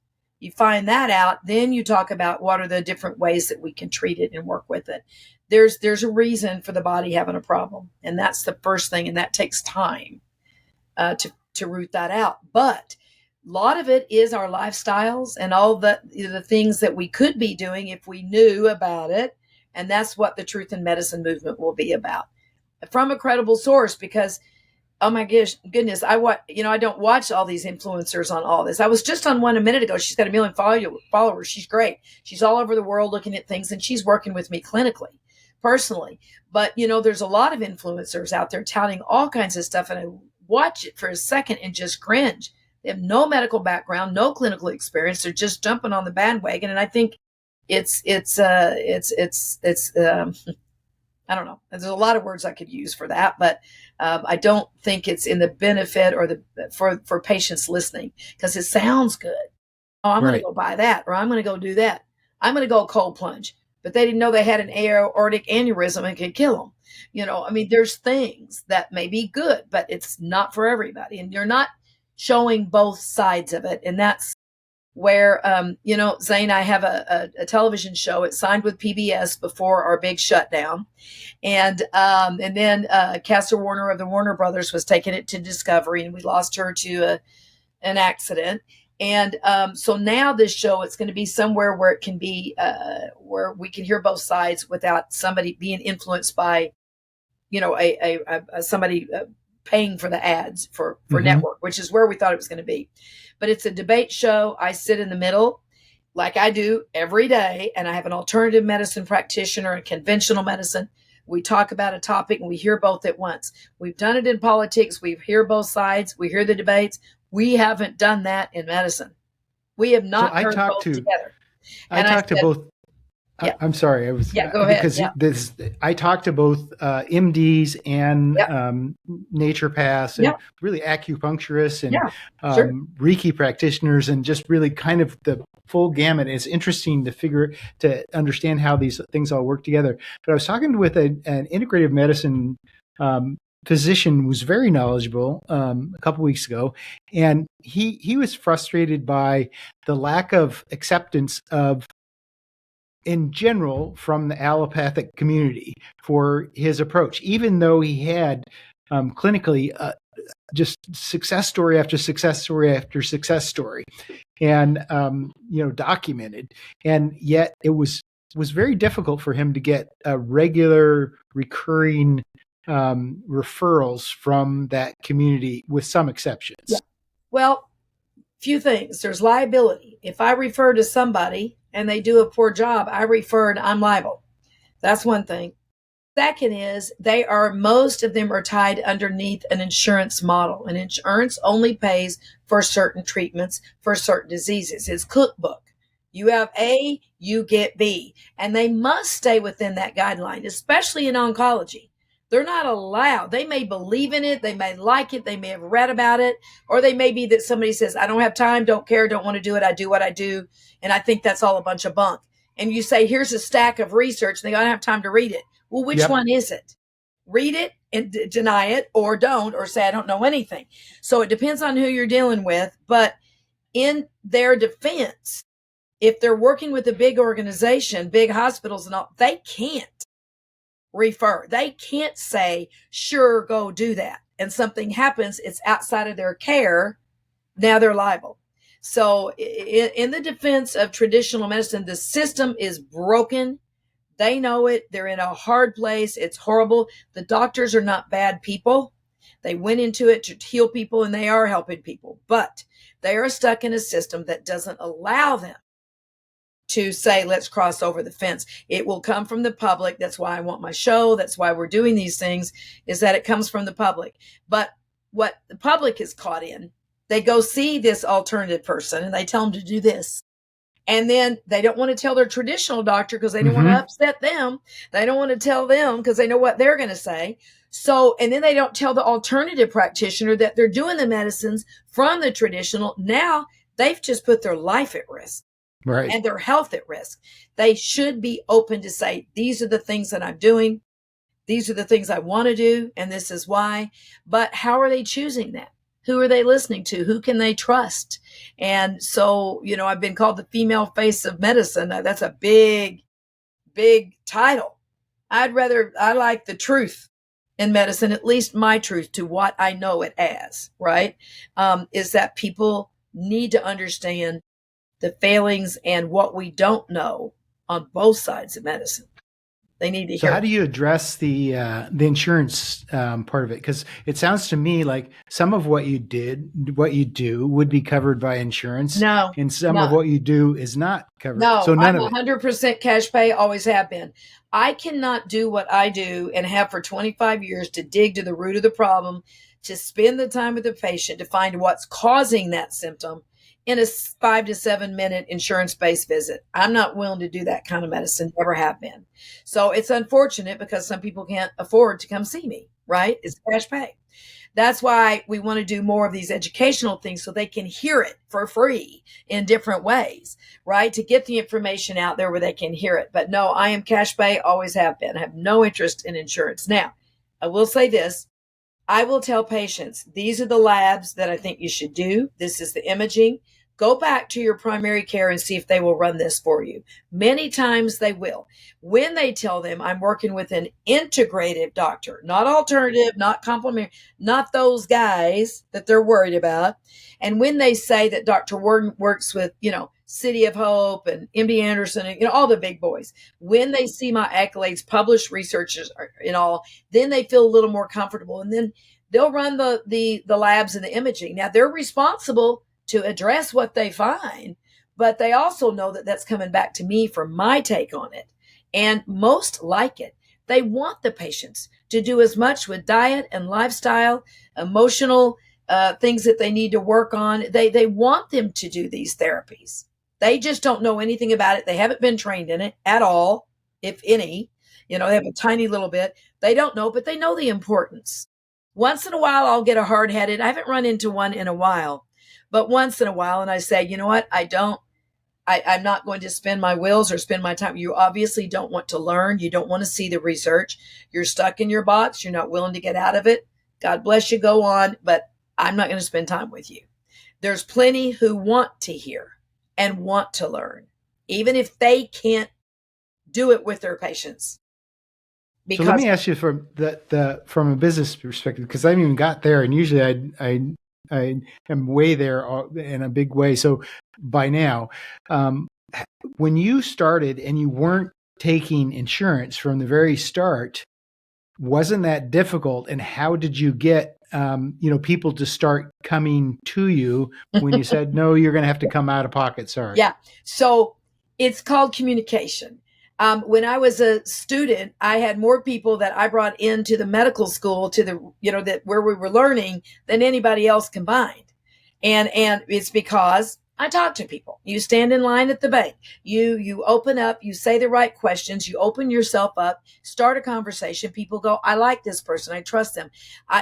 You find that out, then you talk about what are the different ways that we can treat it and work with it. There's a reason for the body having a problem, and that's the first thing, and that takes time to root that out. But a lot of it is our lifestyles and all the things that we could be doing if we knew about it, and that's what the Truth in Medicine movement will be about, from a credible source. Because oh my goodness, I don't watch all these influencers on all this. I was just on one a minute ago. She's got 1 million followers. She's great. She's all over the world looking at things, and she's working with me clinically, personally. But, there's a lot of influencers out there touting all kinds of stuff, and I watch it for a second and just cringe. They have no medical background, no clinical experience. They're just jumping on the bandwagon. And I think it's I don't know. There's a lot of words I could use for that, but I don't think it's in the benefit or for patients listening, because it sounds good. Oh, I'm going to go buy that, or I'm going to go do that. I'm going to go cold plunge, but they didn't know they had an aortic aneurysm and could kill them. There's things that may be good, but it's not for everybody, and you're not showing both sides of it, and that's where, Zane, I have a television show. It signed with PBS before our big shutdown. And then Castor Warner of the Warner Brothers was taking it to Discovery, and we lost her to an accident. And so now this show, it's going to be somewhere where it can be, where we can hear both sides without somebody being influenced by, somebody paying for the ads for network, which is where we thought it was going to be. But it's a debate show. I sit in the middle like I do every day, and I have an alternative medicine practitioner and conventional medicine. We talk about a topic and we hear both at once. We've done it in politics. We hear both sides. We hear the debates. We haven't done that in medicine. We have not heard both together. I talked to both. Yeah. I'm sorry. I was go ahead. Because I talked to both MDs and naturopaths and really acupuncturists and Reiki practitioners, and just really kind of the full gamut. It's interesting to understand how these things all work together. But I was talking with an integrative medicine physician who was very knowledgeable a couple weeks ago, and he was frustrated by the lack of acceptance of, in general, from the allopathic community for his approach, even though he had clinically just success story after success story after success story, and documented, and yet it was very difficult for him to get regular recurring referrals from that community, with some exceptions. Yeah. Well, few things. There's liability. If I refer to somebody and they do a poor job, I refer and I'm liable. That's one thing. Second is most of them are tied underneath an insurance model. And insurance only pays for certain treatments for certain diseases. It's cookbook. You have A, you get B. And they must stay within that guideline, especially in oncology. They're not allowed. They may believe in it. They may like it. They may have read about it. Or they may be that somebody says, I don't have time, don't care, don't want to do it. I do what I do. And I think that's all a bunch of bunk. And you say, here's a stack of research. And they don't have time to read it. Well, which one is it? Read it and deny it, or don't, or say, I don't know anything. So it depends on who you're dealing with. But in their defense, if they're working with a big organization, big hospitals and all, they can't refer. They can't say, sure, go do that. And something happens, it's outside of their care. Now they're liable. So in the defense of traditional medicine, the system is broken. They know it. They're in a hard place. It's horrible. The doctors are not bad people. They went into it to heal people, and they are helping people, but they are stuck in a system that doesn't allow them to say, let's cross over the fence. It will come from the public. That's why I want my show. That's why we're doing these things, is that it comes from the public. But what the public is caught in, they go see this alternative person and they tell them to do this. And then they don't want to tell their traditional doctor because they don't want to upset them. They don't want to tell them because they know what they're going to say. So, and then they don't tell the alternative practitioner that they're doing the medicines from the traditional. Now they've just put their life at risk. Right. And their health at risk. They should be open to say, these are the things that I'm doing. These are the things I want to do. And this is why. But how are they choosing that? Who are they listening to? Who can they trust? And so, I've been called the female face of medicine. That's a big, big title. I like the truth in medicine, at least my truth to what I know it as, right? Is that people need to understand the failings and what we don't know on both sides of medicine. They need to hear. So how do you address the insurance part of it? Because it sounds to me like some of what you do would be covered by insurance. No. And some of what you do is not covered. No, so none I'm of 100% cash pay, always have been. I cannot do what I do and have for 25 years to dig to the root of the problem, to spend the time with the patient to find what's causing that symptom in a 5 to 7 minute insurance-based visit. I'm not willing to do that kind of medicine, never have been. So it's unfortunate because some people can't afford to come see me, right? It's cash pay. That's why we want to do more of these educational things so they can hear it for free in different ways, right? To get the information out there where they can hear it. But no, I am cash pay, always have been. I have no interest in insurance. Now, I will say this. I will tell patients, these are the labs that I think you should do. This is the imaging. Go back to your primary care and see if they will run this for you. Many times they will. When they tell them I'm working with an integrative doctor, not alternative, not complementary, not those guys that they're worried about. And when they say that Dr. Warden works with, City of Hope and MD Anderson and, all the big boys, when they see my accolades, published researchers and all, then they feel a little more comfortable. And then They'll run the labs and the imaging. Now they're responsible to address what they find, but they also know that that's coming back to me for my take on it. And most like it. They want the patients to do as much with diet and lifestyle, emotional things that they need to work on. They want them to do these therapies. They just don't know anything about it. They haven't been trained in it at all, if any. They have a tiny little bit. They don't know, but they know the importance. Once in a while, I'll get a hard-headed. I haven't run into one in a while, but once in a while, and I say, you know what? I'm not going to spend my wills or spend my time. You obviously don't want to learn. You don't want to see the research. You're stuck in your box. You're not willing to get out of it. God bless you. Go on. But I'm not going to spend time with you. There's plenty who want to hear and want to learn, even if they can't do it with their patients. So let me ask you from a business perspective, because I haven't even got there, and usually I am way there in a big way. So by now, when you started and you weren't taking insurance from the very start, wasn't that difficult? And how did you get people to start coming to you when you said, no, you're going to have to come out of pocket? Sorry. Yeah. So it's called communication. When I was a student, I had more people that I brought into the medical school to that where we were learning than anybody else combined. And it's because I talk to people. You stand in line at the bank. You open up, you say the right questions, you open yourself up, start a conversation. People go, I like this person. I trust them.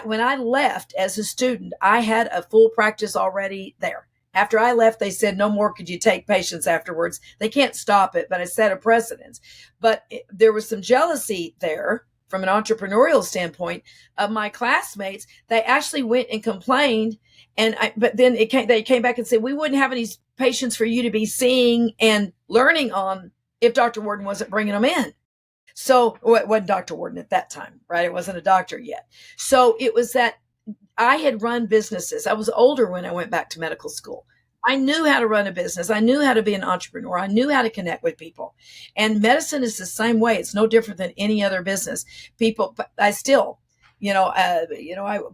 When I left as a student, I had a full practice already there. After I left, they said, no more could you take patients afterwards. They can't stop it, but I set a precedence. But there was some jealousy there from an entrepreneurial standpoint of my classmates. They actually went and complained. But then they came back and said, we wouldn't have any patients for you to be seeing and learning on if Dr. Warden wasn't bringing them in. So it wasn't Dr. Warden at that time, right? It wasn't a doctor yet. So it was that I had run businesses. I was older when I went back to medical school. I knew how to run a business. I knew how to be an entrepreneur. I knew how to connect with people. And medicine is the same way. It's no different than any other business. I still,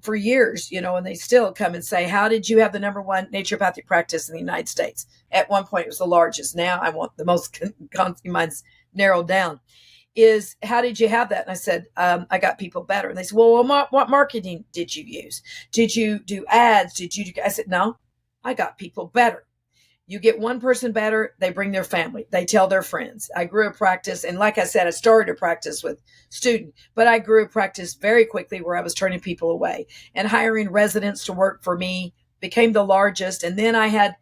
for years, and they still come and say, how did you have the number one naturopathic practice in the United States? At one point, it was the largest. Now I want the most, mine's narrowed down. Is how did you have that? And I said, I got people better. And they said, well, what marketing did you use? Did you do ads? I said, no, I got people better. You get one person better, they bring their family, they tell their friends. I grew a practice. And like I said, I started a practice with student, but I grew a practice very quickly where I was turning people away and hiring residents to work for me, became the largest. And then I had,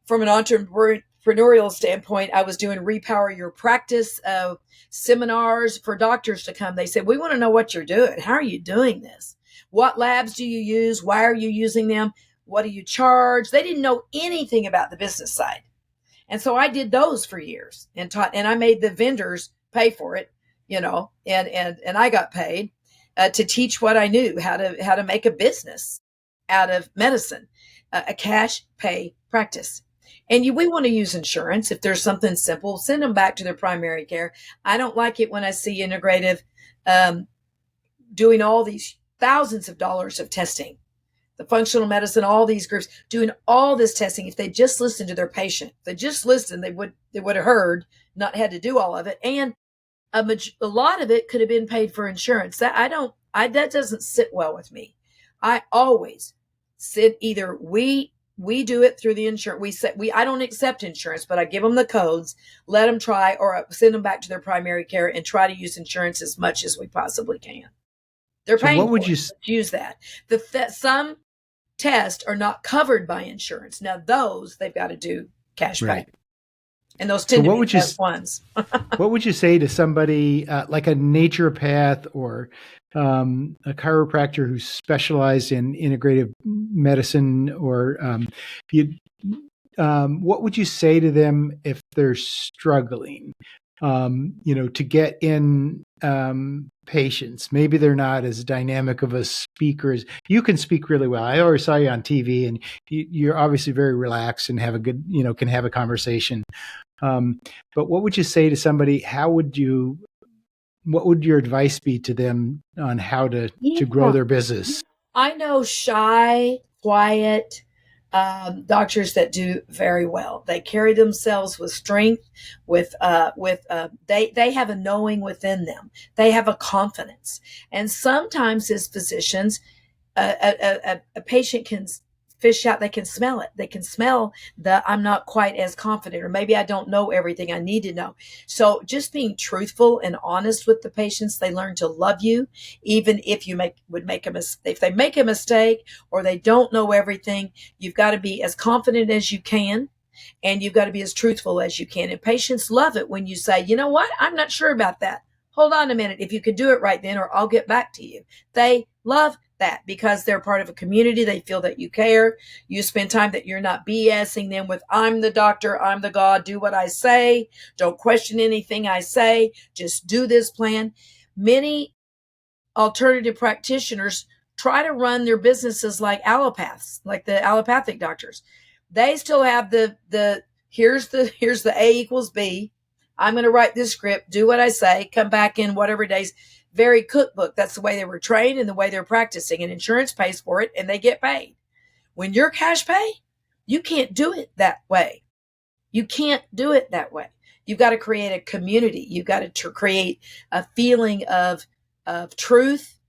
from an entrepreneurial standpoint, I was doing Repower Your Practice seminars for doctors to come. They said, we want to know what you're doing. How are you doing this? What labs do you use? Why are you using them? What do you charge? They didn't know anything about the business side. And so I did those for years and taught, and I made the vendors pay for it, and I got paid to teach what I knew, how to make a business out of medicine, a cash pay practice. And we want to use insurance. If there's something simple, send them back to their primary care. I don't like it when I see Integrative doing all these thousands of dollars of testing. The functional medicine, all these groups doing all this testing. If they just listened to their patient, if they just listened, they would have heard, not had to do all of it. And a lot of it could have been paid for insurance. That doesn't sit well with me. I always said either we do it through the insurance. I don't accept insurance, but I give them the codes, let them try, or send them back to their primary care and try to use insurance as much as we possibly can. They're paying for it. Use that. Some tests are not covered by insurance. Now those they've got to do cash pay. Right. And those tend to be the best ones. What would you say to somebody like a naturopath or a chiropractor who's specialized in integrative medicine, or what would you say to them if they're struggling, to get in patients? Maybe they're not as dynamic of a speaker as you can speak really well. I always saw you on TV, and you're obviously very relaxed and have a good, can have a conversation. But what would you say to somebody? What would your advice be to them on how to grow their business? I know shy, quiet doctors that do very well. They carry themselves with strength, they have a knowing within them. They have a confidence, and sometimes as physicians, a patient can fish out. They can smell it. They can smell the I'm not quite as confident, or maybe I don't know everything I need to know. So just being truthful and honest with the patients, they learn to love you, even if you if they make a mistake or they don't know everything. You've got to be as confident as you can, and you've got to be as truthful as you can. And patients love it when you say, you know what, I'm not sure about that. Hold on a minute. If you could do it right then, or I'll get back to you. They love that because they're part of a community. They feel that you care. You spend time that you're not BSing them with, I'm the doctor, I'm the God, do what I say. Don't question anything I say. Just do this plan. Many alternative practitioners try to run their businesses like allopaths, like the allopathic doctors. They still have here's the A equals B. I'm going to write this script, do what I say, come back in whatever days. Very cookbook. That's the way they were trained and the way they're practicing, and insurance pays for it and they get paid. When you're cash pay, you can't do it that way. You can't do it that way. You've got to create a community. You've got to create a feeling of truth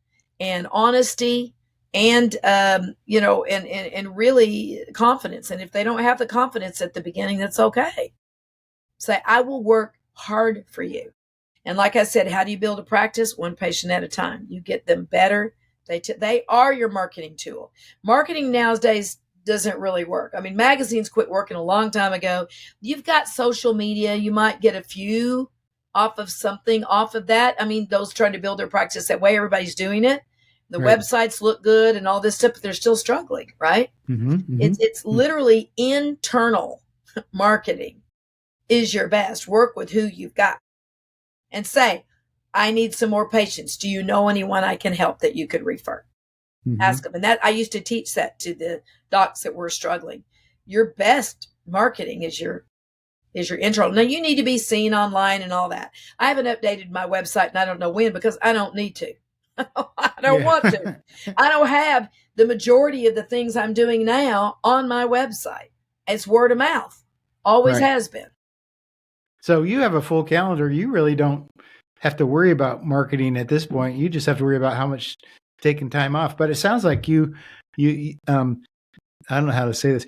and honesty and, and really confidence. And if they don't have the confidence at the beginning, that's okay. Say, I will work hard for you. And like I said, how do you build a practice? One patient at a time. You get them better. They are your marketing tool. Marketing nowadays doesn't really work. I mean, magazines quit working a long time ago. You've got social media. You might get a few off of that. I mean, those trying to build their practice that way, everybody's doing it. The Right. websites look good and all this stuff, but they're still struggling, right? Mm-hmm, mm-hmm. It's literally internal marketing is your best. Work with who you've got. And say, I need some more patients. Do you know anyone I can help that you could refer? Mm-hmm. Ask them. And that I used to teach that to the docs that were struggling. Your best marketing is your intro. Now you need to be seen online and all that. I haven't updated my website and I don't know when because I don't need to. I don't want to. I don't have the majority of the things I'm doing now on my website. It's word of mouth. Always has been. So you have a full calendar. You really don't have to worry about marketing at this point. You just have to worry about how much taking time off. But it sounds like you I don't know how to say this.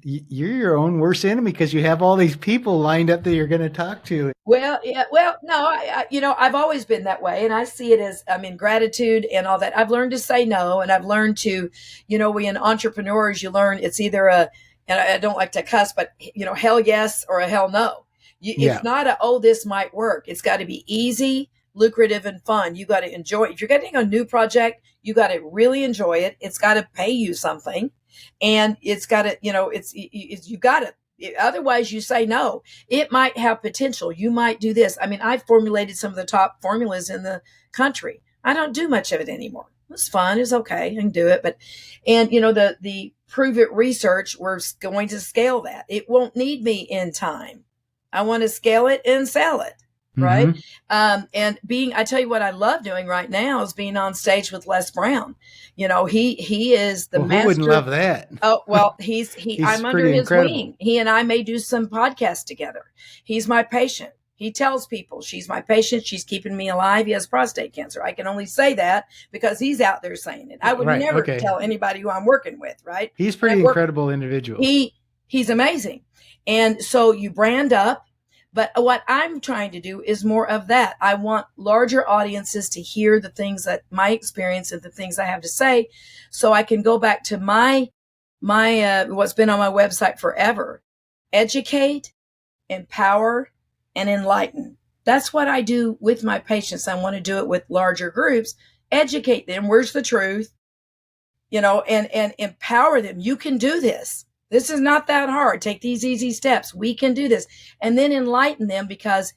You're your own worst enemy because you have all these people lined up that you're going to talk to. Well, yeah. Well, no, I've always been that way, and I see it as, gratitude and all that. I've learned to say no, and I've learned to, we in entrepreneurs, you learn it's either and I don't like to cuss, but hell yes or a hell no. It's not this might work. It's got to be easy, lucrative, and fun. You got to enjoy it. If you're getting a new project, you got to really enjoy it. It's got to pay you something, and it's got to, you got to. Otherwise, you say no. It might have potential. You might do this. I mean, I've formulated some of the top formulas in the country. I don't do much of it anymore. It's fun. It's okay. I can do it, and the prove it research. We're going to scale that. It won't need me in time. I want to scale it and sell it. Right. Mm-hmm. I tell you what I love doing right now is being on stage with Les Brown. He is the master. Who wouldn't love that? Oh, well, I'm under his incredible. wing. He and I may do some podcasts together. He's my patient. He tells people she's my patient. She's keeping me alive. He has prostate cancer. I can only say that because he's out there saying it. I would never tell anybody who I'm working with. Right. He's pretty incredible individual. He's amazing. And so you brand up. But what I'm trying to do is more of that. I want larger audiences to hear the things that my experience and the things I have to say, so I can go back to my what's been on my website forever: educate, empower, and enlighten. That's what I do with my patients. I want to do it with larger groups. Educate them. Where's the truth? And empower them. You can do this. This is not that hard. Take these easy steps. We can do this. And then enlighten them, because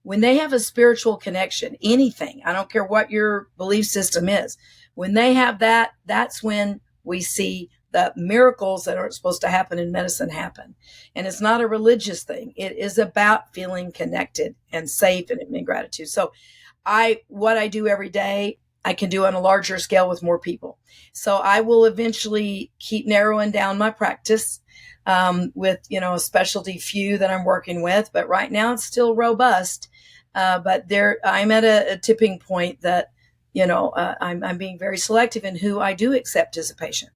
when they have a spiritual connection, anything, I don't care what your belief system is, when they have that, that's when we see the miracles that aren't supposed to happen in medicine happen. And it's not a religious thing. It is about feeling connected and safe and in gratitude. So what I do every day, I can do on a larger scale with more people. So I will eventually keep narrowing down my practice with, a specialty few that I'm working with. But right now it's still robust. But I'm at a tipping point that, I'm being very selective in who I do accept as a patient.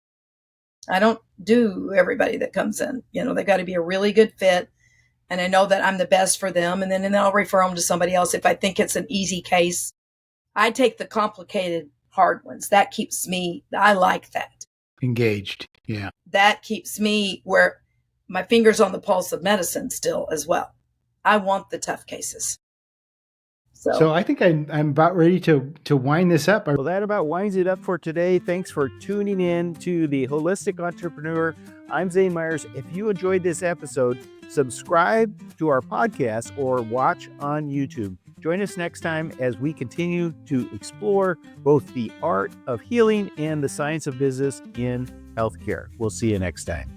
I don't do everybody that comes in. They got to be a really good fit. And I know that I'm the best for them. And then I'll refer them to somebody else if I think it's an easy case. I take the complicated, hard ones. That keeps me, I like that. Engaged. Yeah. That keeps me where my finger's on the pulse of medicine still as well. I want the tough cases. So I think I'm about ready to wind this up. Well, that about winds it up for today. Thanks for tuning in to the Holistic Entrepreneur. I'm Zane Myers. If you enjoyed this episode, subscribe to our podcast or watch on YouTube. Join us next time as we continue to explore both the art of healing and the science of business in healthcare. We'll see you next time.